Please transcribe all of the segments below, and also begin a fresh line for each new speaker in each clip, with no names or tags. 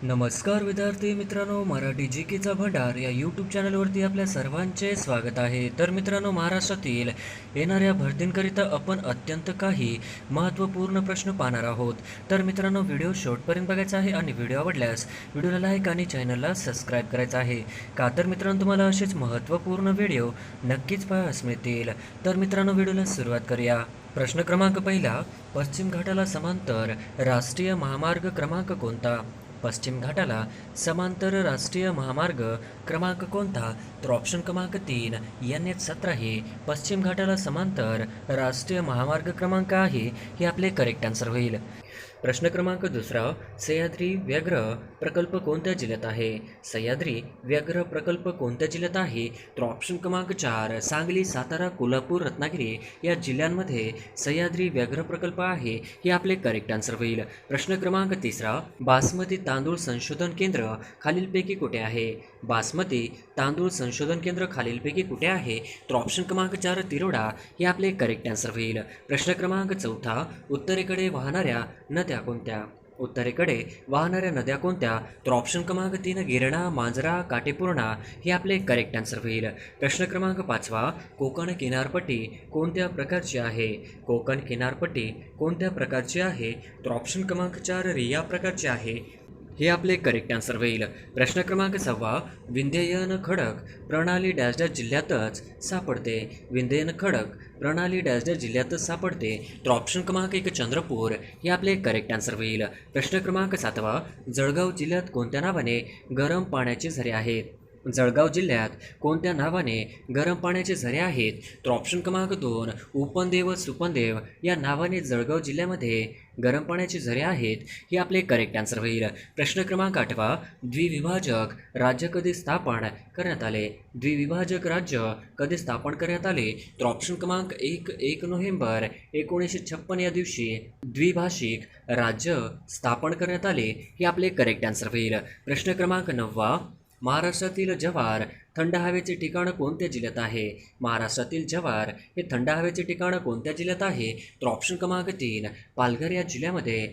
नमस्कार विद्यार्थी मित्रांनो, मराठी जी केचा भंडार या यूट्यूब चॅनलवरती आपल्या सर्वांचे स्वागत आहे. तर मित्रांनो, महाराष्ट्रातील येणाऱ्या भरतींकरिता आपण अत्यंत काही महत्त्वपूर्ण प्रश्न पाहणार आहोत. तर मित्रांनो, व्हिडिओ शेवटपर्यंत बघायचा आहे आणि व्हिडिओ आवडल्यास व्हिडिओला लाईक आणि चॅनलला सबस्क्राईब करायचं आहे. का तर मित्रांनो, तुम्हाला असेच महत्त्वपूर्ण व्हिडिओ नक्कीच पाहायला मिळतील. तर मित्रांनो, व्हिडिओला सुरुवात करूया. प्रश्न क्रमांक पहिला, पश्चिम घाटाला समांतर राष्ट्रीय महामार्ग क्रमांक कोणता? पश्चिम घाटाला समांतर राष्ट्रीय महामार्ग क्रमांक कोणता? तर ऑप्शन क्रमांक 3 NH17 हे पश्चिम घाटाला समांतर राष्ट्रीय महामार्ग क्रमांक आहे. हे आपले करेक्ट आन्सर होईल. प्रश्न क्रमांक दुसरा, सह्याद्री व्याघ्र प्रकल्प कोणत्या जिल्ह्यात आहे? सह्याद्री व्याघ्र प्रकल्प कोणत्या जिल्ह्यात आहे? तर ऑप्शन क्रमांक 4 सांगली, सातारा, कोल्हापूर, रत्नागिरी या जिल्ह्यांमध्ये सह्याद्री व्याघ्र प्रकल्प आहे. हे आपले करेक्ट आन्सर होईल. प्रश्न क्रमांक तिसरा, बासमती तांदूळ संशोधन केंद्र खालीलपैकी कुठे आहे? बासमती तांदूळ संशोधन केंद्र खालीलपैकी कुठे आहे? तर ऑप्शन क्रमांक 4 तिरोडा हे आपले करेक्ट आन्सर होईल. प्रश्न क्रमांक चौथा, उत्तरेकडे वाहणाऱ्या नद्या कोणत्या? उत्तरेकडे वाहणाऱ्या नद्या कोणत्या? तर ऑप्शन क्रमांक 3 गिरणा, मांजरा, काटेपूर्णा हे आपले करेक्ट आन्सर होईल. प्रश्न क्रमांक पाचवा, कोकण किनारपट्टी कोणत्या प्रकारची आहे? कोकण किनारपट्टी कोणत्या प्रकारची आहे? तर ऑप्शन क्रमांक 4 रिया प्रकारची आहे. हे आपले करेक्ट आन्सर होईल. प्रश्न क्रमांक 6, विंध्ययन खडक प्रणाली डॅश डॅश जिल्ह्यातच सापडते. विंध्ययन खडक प्रणाली डॅश डॅश जिल्ह्यातच सापडते. तर ऑप्शन क्रमांक 1 चंद्रपूर हे आपले करेक्ट आन्सर होईल. प्रश्न क्रमांक 7, जळगाव जिल्ह्यात कोणत्या नावाने गरम पाण्याचे झरे आहेत? जळगाव जिल्ह्यात कोणत्या नावाने गरम पाण्याचे झरे आहेत? तर ऑप्शन क्रमांक 2 उपनदेव व सुपनदेव या नावाने जळगाव जिल्ह्यामध्ये गरम पाण्याचे झरे आहेत. हे आपले करेक्ट आन्सर होईल. प्रश्न क्रमांक 8, द्विविभाजक राज्य कधी स्थापन करण्यात आले? द्विविभाजक राज्य कधी स्थापन करण्यात आले? तर ऑप्शन क्रमांक 1 नोव्हेंबर 1956 या दिवशी द्विभाषिक राज्य स्थापन करण्यात आले. हे आपले करेक्ट आन्सर होईल. प्रश्न क्रमांक 9, महाराष्ट्रातील जव्हार थंड हवेचे ठिकाण कोणत्या जिल्ह्यात आहे? महाराष्ट्रातील जव्हार हे थंड हवेचे ठिकाण कोणत्या जिल्ह्यात आहे? तर ऑप्शन क्रमांक 3 पालघर या जिल्ह्यामध्ये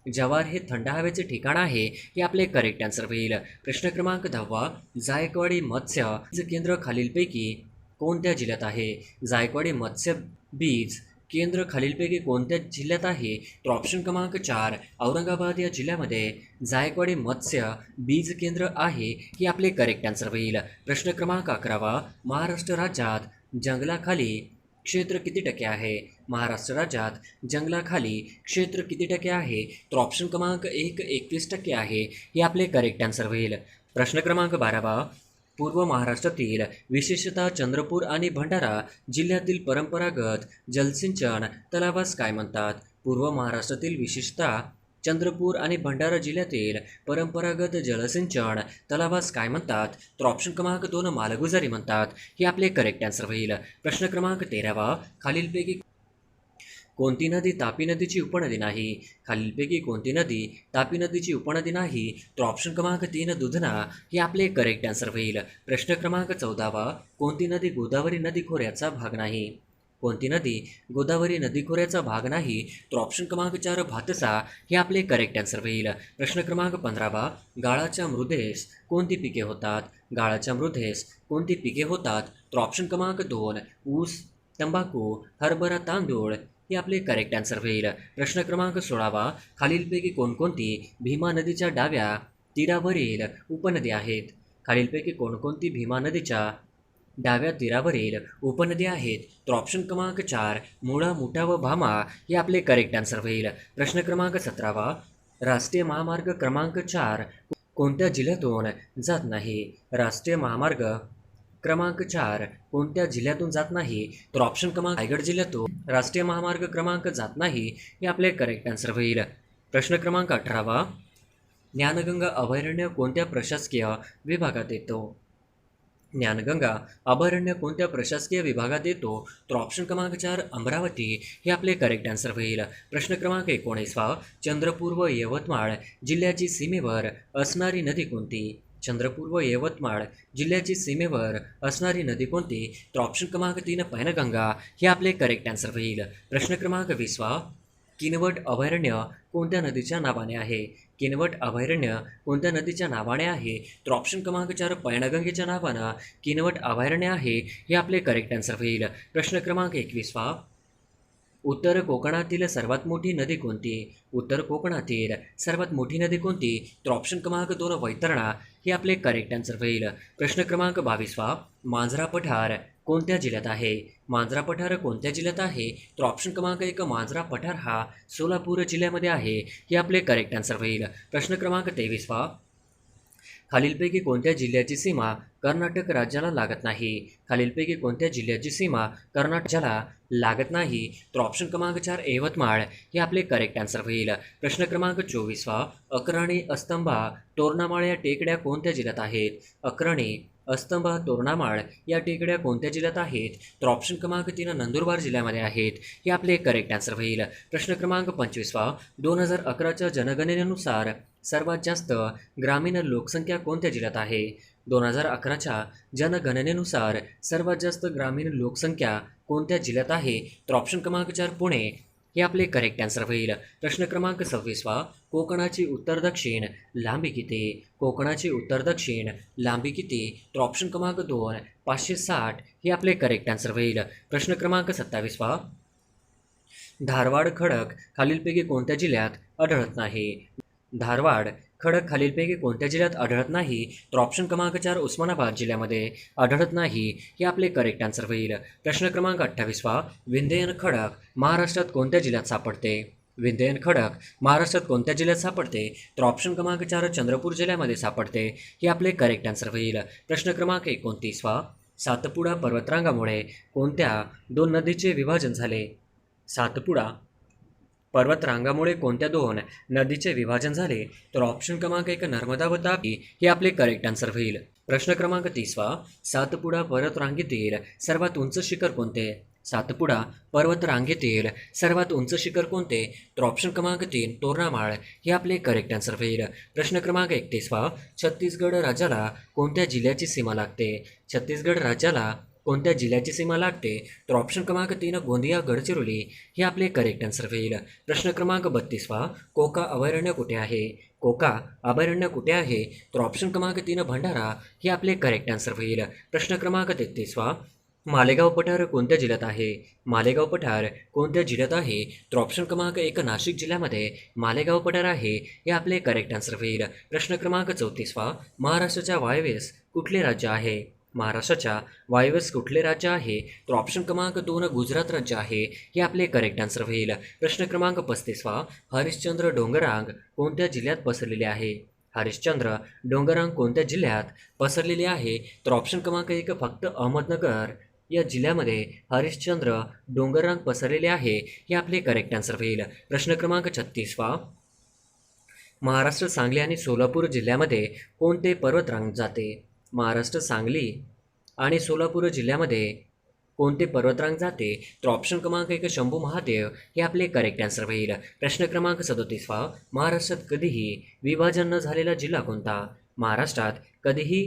जव्हार हे थंड हवेचे ठिकाण आहे. हे आपले करेक्ट आन्सर होईल. प्रश्न क्रमांक 10, जायकवाडी मत्स्य बीज केंद्र खालीलपैकी कोणत्या जिल्ह्यात आहे? जायकवाडी मत्स्य बीज केंद्र खालीलपैकी कोणत्या जिल्ह्यात आहे? तर ऑप्शन क्रमांक 4 औरंगाबाद या जिल्ह्यामध्ये जायकवाडी मत्स्य बीज केंद्र आहे. हे आपले करेक्ट आन्सर होईल. प्रश्न क्रमांक 11, महाराष्ट्र राज्यात जंगलाखाली क्षेत्र किती टक्के आहे? महाराष्ट्र राज्यात जंगलाखाली क्षेत्र किती टक्के आहे? तर ऑप्शन क्रमांक 1 21% आहे. हे आपले करेक्ट आन्सर होईल. प्रश्न क्रमांक 12, पूर्व महाराष्ट्रातील विशेषतः चंद्रपूर आणि भंडारा जिल्ह्यातील परंपरागत जलसिंचन तलावास काय म्हणतात? पूर्व महाराष्ट्रातील विशेषतः चंद्रपूर आणि भंडारा जिल्ह्यातील परंपरागत जलसिंचन तलावास काय म्हणतात? तर ऑप्शन क्रमांक 2 मालगुजारी म्हणतात. हे आपले करेक्ट आन्सर होईल. प्रश्न क्रमांक 13, खालीलपैकी कोणती नदी तापी नदीची उपनदी नाही? खालीलपैकी कोणती नदी तापी नदीची उपनदी नाही? तर ऑप्शन क्रमांक 3 दुधना हे आपले करेक्ट आन्सर होईल. प्रश्न क्रमांक 14, कोणती नदी गोदावरी नदी खोऱ्याचा भाग नाही? कोणती नदी गोदावरी नदी खोऱ्याचा भाग नाही? तर ऑप्शन क्रमांक 4 भातसा हे आपले करेक्ट आन्सर होईल. प्रश्न क्रमांक 15, गाळाच्या मृदेस कोणती पिके होतात? गाळाच्या मृदेस कोणती पिके होतात? तर ऑप्शन क्रमांक 2 ऊस, तंबाखू, हरभरा, तांदूळ हे आपले करेक्ट आन्सर होईल. प्रश्न क्रमांक 16, खालीलपैकी कोणकोणती भीमा नदीच्या डाव्या तीरावरील उपनदी आहेत? खालीलपैकी कोणकोणती भीमा नदीच्या डाव्या तीरावरील उपनदी आहेत? तर ऑप्शन क्रमांक 4 मुळा, मुठा व भामा हे आपले करेक्ट आन्सर होईल. प्रश्न क्रमांक 17, राष्ट्रीय महामार्ग क्रमांक 4 कोणत्या जिल्ह्यातून जात नाही? राष्ट्रीय महामार्ग क्रमांक 4 कोणत्या जिल्ह्यातून जात नाही? तर ऑप्शन क्रमांक रायगड जिल्ह्यातून राष्ट्रीय महामार्ग क्रमांक जात नाही. हे आपले करेक्ट आन्सर होईल. प्रश्न क्रमांक 18, ज्ञानगंगा अभयारण्य कोणत्या प्रशासकीय विभागात येतो? ज्ञानगंगा अभयारण्य कोणत्या प्रशासकीय विभागात येतो? तर ऑप्शन क्रमांक 4 अमरावती हे आपले करेक्ट आन्सर होईल. प्रश्न क्रमांक 19, चंद्रपूर व यवतमाळ जिल्ह्याची सीमेवर असणारी नदी कोणती? चंद्रपूर व यवतमाळ जिल्ह्याची सीमेवर असणारी नदी कोणती? तर ऑप्शन क्रमांक 3 पैनगंगा हे आपले करेक्ट आन्सर होईल. प्रश्न क्रमांक 20, किनवट अभयारण्य कोणत्या नदीच्या नावाने आहे? किनवट अभयारण्य कोणत्या नदीच्या नावाने आहे? तर ऑप्शन क्रमांक 4 पैनगंगेच्या नावानं किनवट अभयारण्य आहे, हे आपले करेक्ट आन्सर होईल. प्रश्न क्रमांक 21 उत्तर कोकणातील सर्वात मोठी नदी कोणती? उत्तर कोकणातील सर्वात मोठी नदी कोणती? तर ऑप्शन क्रमांक 2 वैतरणा हे आपले करेक्ट आन्सर होईल. प्रश्न क्रमांक 22 मांजरा पठार कोणत्या जिल्ह्यात आहे? मांजरा पठार कोणत्या जिल्ह्यात आहे? तर ऑप्शन क्रमांक 1 मांजरा पठार हा सोलापूर जिल्ह्यामध्ये आहे, हे आपले करेक्ट आन्सर होईल. प्रश्न क्रमांक 23 खालीलपैकी कोणत्या जिल्ह्याची सीमा कर्नाटक राज्याला लागत नाही? खालीलपैकी कोणत्या जिल्ह्याची सीमा कर्नाटकाला लागत नाही? तर ऑप्शन क्रमांक 4 यवतमाळ हे आपले करेक्ट आन्सर होईल. प्रश्न क्रमांक 24 अक्राणी, अस्तंभा, तोरणामाळ या टेकड्या कोणत्या जिल्ह्यात आहेत? अक्राणी, अस्तंभा, तोरणामाळ या टेकड्या कोणत्या जिल्ह्यात आहेत? तर ऑप्शन क्रमांक 3 नंदुरबार जिल्ह्यामध्ये आहेत, हे आपले करेक्ट आन्सर होईल. प्रश्न क्रमांक 25 2011च्या जनगणनेनुसार सर्वात जास्त ग्रामीण लोकसंख्या कोणत्या जिल्ह्यात आहे? 2011च्या जनगणनेनुसार सर्वात जास्त ग्रामीण लोकसंख्या कोणत्या जिल्ह्यात आहे? तर ऑप्शन क्रमांक 4 पुणे हे आपले करेक्ट आन्सर होईल. प्रश्न क्रमांक 26 कोकणाची उत्तर दक्षिण लांबी किती? कोकणाची उत्तर दक्षिण लांबी किती? तर ऑप्शन क्रमांक 2 560 हे आपले करेक्ट आन्सर होईल. प्रश्न क्रमांक 27 धारवाड खडक खालीलपैकी कोणत्या जिल्ह्यात आढळत नाही? धारवाड खडक खालीलपैकी कोणत्या जिल्ह्यात आढळत नाही? तर ऑप्शन क्रमांक 4 उस्मानाबाद जिल्ह्यामध्ये आढळत नाही, हे आपले करेक्ट आन्सर होईल. प्रश्न क्रमांक 28 विंध्ययन खडक महाराष्ट्रात कोणत्या जिल्ह्यात सापडते? विंध्ययन खडक महाराष्ट्रात कोणत्या जिल्ह्यात सापडते? तर ऑप्शन क्रमांक 4 चंद्रपूर जिल्ह्यामध्ये सापडते, हे आपले करेक्ट आन्सर होईल. प्रश्न क्रमांक 29 सातपुडा पर्वतरांगामुळे कोणत्या 2 नदीचे विभाजन झाले? सातपुडा पर्वतरांगामुळे कोणत्या 2 नदीचे विभाजन झाले? तर ऑप्शन क्रमांक 1 नर्मदा व तापी हे आपले करेक्ट आन्सर होईल. प्रश्न क्रमांक 30 सातपुडा पर्वतरांगेतील सर्वात उंच शिखर कोणते? सातपुडा पर्वतरांगेतील सर्वात उंच शिखर कोणते? तर ऑप्शन क्रमांक 3 तोरणामाळ हे आपले करेक्ट आन्सर होईल. प्रश्न क्रमांक 31 छत्तीसगड राज्याला कोणत्या जिल्ह्याची सीमा लागते? छत्तीसगड राज्याला कोणत्या जिल्ह्याची सीमा लागते? तर ऑप्शन क्रमांक 3 गोंदिया गडचिरोली हे आपले करेक्ट आन्सर होईल. प्रश्न क्रमांक 32 कोका अभयारण्य कुठे आहे? कोका अभयारण्य कुठे आहे? तर ऑप्शन क्रमांक 3 भंडारा हे आपले करेक्ट आन्सर होईल. प्रश्न क्रमांक 33 मालेगाव पठार कोणत्या जिल्ह्यात आहे? मालेगाव पठार कोणत्या जिल्ह्यात आहे? तर ऑप्शन क्रमांक 1 नाशिक जिल्ह्यामध्ये मालेगाव पठार आहे, हे आपले करेक्ट आन्सर होईल. प्रश्न क्रमांक 34 महाराष्ट्राच्या वायव्येस कुठले राज्य आहे? महाराष्ट्राच्या वायव्येस कुठले राज्य आहे? तर ऑप्शन क्रमांक 2 गुजरात राज्य आहे, हे आपले करेक्ट आन्सर होईल. प्रश्न क्रमांक 35 हरिश्चंद्र डोंगररांग कोणत्या जिल्ह्यात पसरलेले आहे? हरिश्चंद्र डोंगररांग कोणत्या जिल्ह्यात पसरलेले आहे? तर ऑप्शन क्रमांक 1 फक्त अहमदनगर या जिल्ह्यामध्ये हरिश्चंद्र डोंगररांग पसरलेले आहे, हे आपले करेक्ट आन्सर होईल. प्रश्न क्रमांक 36 महाराष्ट्र सांगली आणि सोलापूर जिल्ह्यामध्ये कोणते पर्वतरांग जाते? महाराष्ट्र सांगली आणि सोलापूर जिल्ह्यामध्ये कोणते पर्वतरांग जाते? तर ऑप्शन क्रमांक 1 शंभू महादेव हे आपले करेक्ट आन्सर होईल. प्रश्न क्रमांक 37 महाराष्ट्रात कधीही विभाजन न झालेला जिल्हा कोणता? महाराष्ट्रात कधीही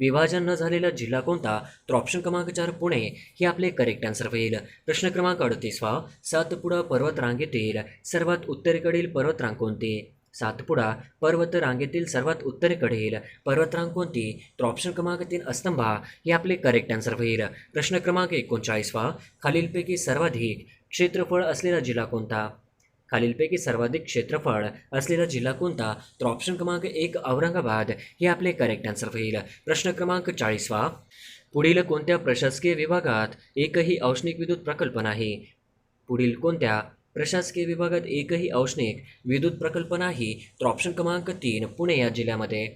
विभाजन न झालेला जिल्हा कोणता? तर ऑप्शन क्रमांक 4 पुणे हे आपले करेक्ट आन्सर होईल. प्रश्न क्रमांक 38 सातपुडा पर्वतरांगेतील सर्वात उत्तरेकडील पर्वतरांग कोणती? सातपुडा पर्वतरांगेतील सर्वात उत्तरेकडील पर्वतरांग कोणती? तर ऑप्शन क्रमांक 3 अस्तंभा हे आपले करेक्ट आन्सर होईल. प्रश्न क्रमांक 39 खालीलपैकी सर्वाधिक क्षेत्रफळ असलेला जिल्हा कोणता? खालीलपैकी सर्वाधिक क्षेत्रफळ असलेला जिल्हा कोणता? तर ऑप्शन क्रमांक 1 औरंगाबाद हे आपले करेक्ट आन्सर होईल. प्रश्न क्रमांक 40 पुढील कोणत्या प्रशासकीय विभागात एकही औष्णिक विद्युत प्रकल्प नाही? पुढील कोणत्या प्रशासकीय विभागात एकही औष्णिक विद्युत प्रकल्प नाही? तर ऑप्शन क्रमांक 3 पुणे या जिल्ह्यामध्ये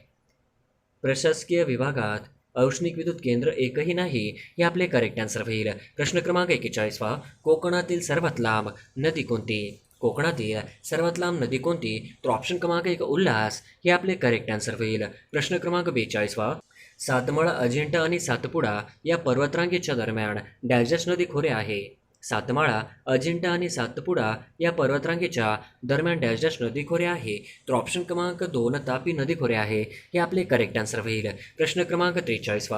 प्रशासकीय विभागात औष्णिक विद्युत केंद्र एकही नाही, हे आपले करेक्ट आन्सर होईल. प्रश्न क्रमांक 41 कोकणातील सर्वात लांब नदी कोणती? कोकणातील सर्वात लांब नदी कोणती? तर ऑप्शन क्रमांक 1 उल्हास हे आपले करेक्ट आन्सर होईल. प्रश्न क्रमांक 42 सातमाळा, अजिंठा आणि सातपुडा या पर्वतरांगेच्या दरम्यान डॅश नदी खोरे आहे? सातमाळा, अजिंठा आणि सातपुडा या पर्वतरांगेच्या दरम्यान डॅश नदी खोरे आहे? तर ऑप्शन क्रमांक 2 तापी नदी खोरे आहे, हे आपले करेक्ट आन्सर होईल. प्रश्न क्रमांक 43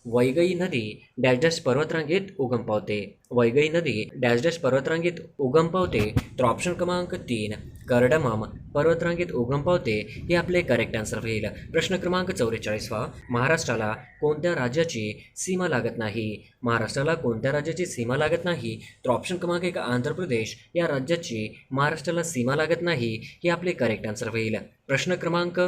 वैगई नदी डॅश डॅश पर्वतरांगेत उगम पावते. वैगई नदी डॅश डॅश पर्वतरांगेत उगम पावते. तर ऑप्शन क्रमांक 3 कर्डमम पर्वतरांगेत उगम पावते हे आपले करेक्ट आन्सर होईल. प्रश्न क्रमांक 44 महाराष्ट्राला कोणत्या राज्याची सीमा लागत नाही? महाराष्ट्राला कोणत्या राज्याची सीमा लागत नाही? तर ऑप्शन क्रमांक 1 आंध्र प्रदेश या राज्याची महाराष्ट्राला सीमा लागत नाही हे आपले करेक्ट आन्सर होईल. प्रश्न क्रमांक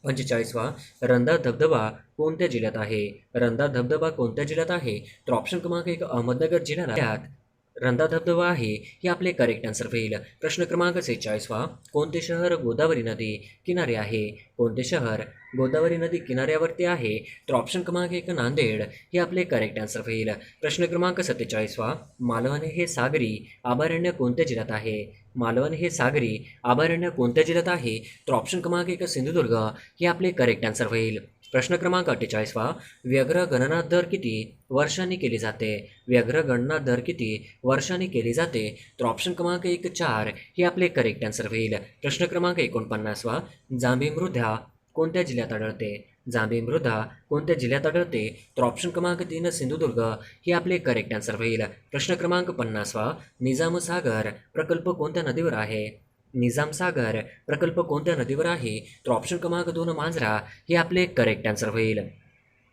45 रंधा धबधबा कोणत्या जिल्ह्यात आहे? रंधा धबधबा कोणत्या जिल्ह्यात आहे? तर ऑप्शन क्रमांक 1 अहमदनगर जिल्ह्यात रंधा धबधबा आहे हे आपले करेक्ट आन्सर होईल. प्रश्न क्रमांक 46 कोणते शहर गोदावरी नदी किनारे आहे? कोणते शहर गोदावरी नदी किनाऱ्यावरती आहे? तर ऑप्शन क्रमांक 1 नांदेड हे आपले करेक्ट आन्सर होईल. प्रश्न क्रमांक 47 मालवण हे सागरी अभयारण्य कोणत्या जिल्ह्यात आहे? मालवण हे सागरी अभयारण्य कोणत्या जिल्ह्यात आहे? तर ऑप्शन क्रमांक 1 सिंधुदुर्ग हे आपले करेक्ट आन्सर होईल. प्रश्न क्रमांक 48 व्याघ्र गणना दर किती वर्षांनी केली जाते? व्याघ्र गणना दर किती वर्षांनी केली जाते? तर ऑप्शन क्रमांक 1 4 हे आपले करेक्ट आन्सर होईल. प्रश्न क्रमांक 49 जांभी मृदा कोणत्या जिल्ह्यात आढळते? जांभी मृदा कोणत्या जिल्ह्यात आढळते? तर ऑप्शन क्रमांक 3 सिंधुदुर्ग हे आपले करेक्ट आन्सर होईल. प्रश्न क्रमांक 50 निजामसागर प्रकल्प कोणत्या नदीवर आहे? निजामसागर प्रकल्प कोणत्या नदीवर आहे? तर ऑप्शन क्रमांक 2 मांजरा हे आपले करेक्ट आन्सर होईल.